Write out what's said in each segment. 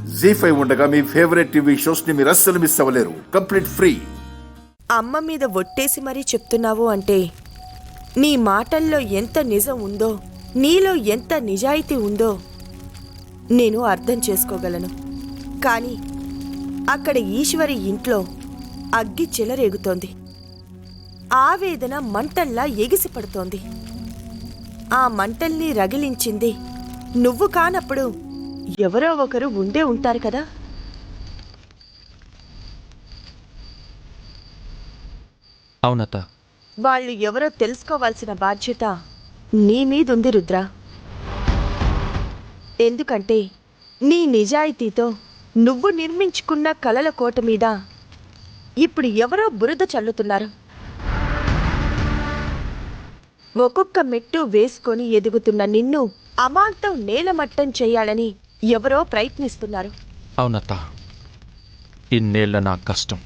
జీ5 ఉండగా మీ favourite TV shows ని మీరు అస్సలు మిస్ అవ్వలేరు. Complete free. అమ్మ మీద ఒట్టేసి మరీ చెప్తున్నావు అంటే నీ మాటల్లో ఎంత నిజం ఉందో, నీలో ఎంత నిజాయితీ ఉందో నేను అర్థం చేసుకోగలను. కానీ అక్కడ ఈశ్వరి ఇంట్లో అగ్గి చెలరేగుతోంది. ఆవేదన మంటల్లా ఎగిసిపడుతోంది. ఆ మంటల్ని రగిలించింది నువ్వు కానప్పుడు ఎవరో ఒకరు ఉండే ఉంటారు కదా. అవునత్త. వాళ్ళు ఎవరో తెలుసుకోవాల్సిన బాధ్యత నీ మీదుంది రుద్ర. ఎందుకంటే నీ నిజాయితీతో నువ్వు నిర్మించుకున్న కలల కోట మీద ఇప్పుడు ఎవరో బురద చల్లుతున్నారు. ఒక్కొక్క మెట్టు వేసుకొని ఎదుగుతున్న నిన్ను అమాంతం నేలమట్టం చేయాలని ఎవరో ప్రయత్నిస్తున్నారు. అవునత్త, ఇన్నేళ్ల నా కష్టం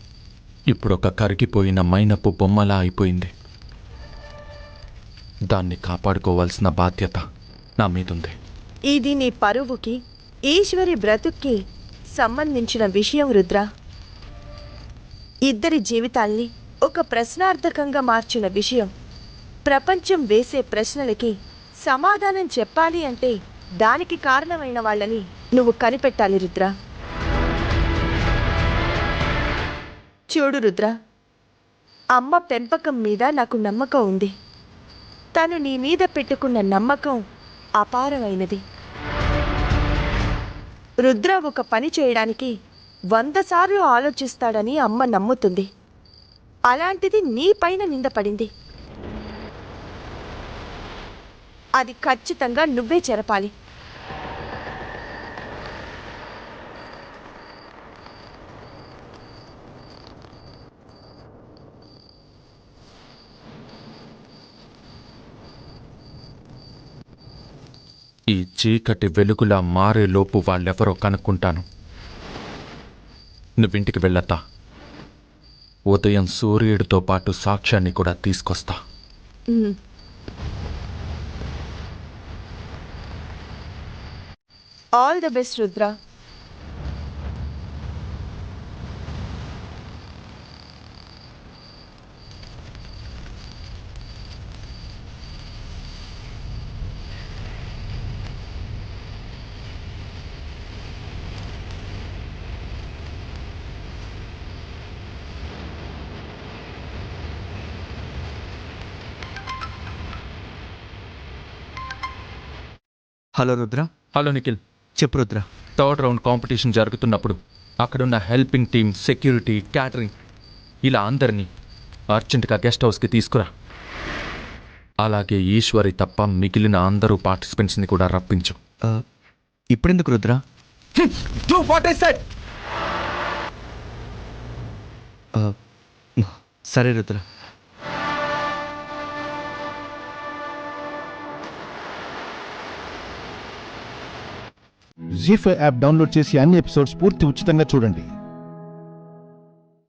ఇప్పుడొక కరిగిపోయిన మైనపు బొమ్మలా అయిపోయింది. దాన్ని కాపాడుకోవాల్సిన బాధ్యత నా మీదుంది. ఇది నీ పరువుకి, ఈశ్వరి బ్రతుక్కి సంబంధించిన విషయం రుద్ర. ఇద్దరి జీవితాల్ని ఒక ప్రశ్నార్థకంగా మార్చిన విషయం. ప్రపంచం వేసే ప్రశ్నలకి సమాధానం చెప్పాలి అంటే దానికి కారణమైన వాళ్ళని నువ్వు కనిపెట్టాలి రుద్ర. చూడు రుద్ర, అమ్మ పెంపకం మీద నాకు నమ్మకం ఉంది. తను నీ మీద పెట్టుకున్న నమ్మకం అపారమైనది. రుద్ర ఒక పని చేయడానికి 100 సార్లు ఆలోచిస్తాడని అమ్మ నమ్ముతుంది. అలాంటిది నీ పైన నిందపడింది. అది ఖచ్చితంగా నువ్వే చెరపాలి. ఈ చీకటి వెలుగులా మారేలోపు వాళ్ళెవరో కనుక్కుంటాను. నువ్వింటికి వెళ్ళత్తా. ఉదయం సూర్యుడితో పాటు సాక్ష్యాన్ని కూడా తీసుకొస్తా. All the best Rudra. Hello Rudra. Hello Nikhil. చెప్పు రుద్ర. థర్డ్ రౌండ్ కాంపిటీషన్ జరుగుతున్నప్పుడు అక్కడున్న హెల్పింగ్ టీమ్, సెక్యూరిటీ, క్యాటరింగ్ ఇలా అందరినీ అర్జెంటుగా గెస్ట్ హౌస్కి తీసుకురా. అలాగే ఈశ్వరి తప్ప మిగిలిన అందరూ పార్టిసిపెంట్స్ని కూడా రప్పించు. ఇప్పుడెందుకు రుద్ర? సరే రుద్ర. జీ5 యాప్ డౌన్లోడ్ చేసి అన్ని ఎపిసోడ్స్ పూర్తి ఉచితంగా చూడండి.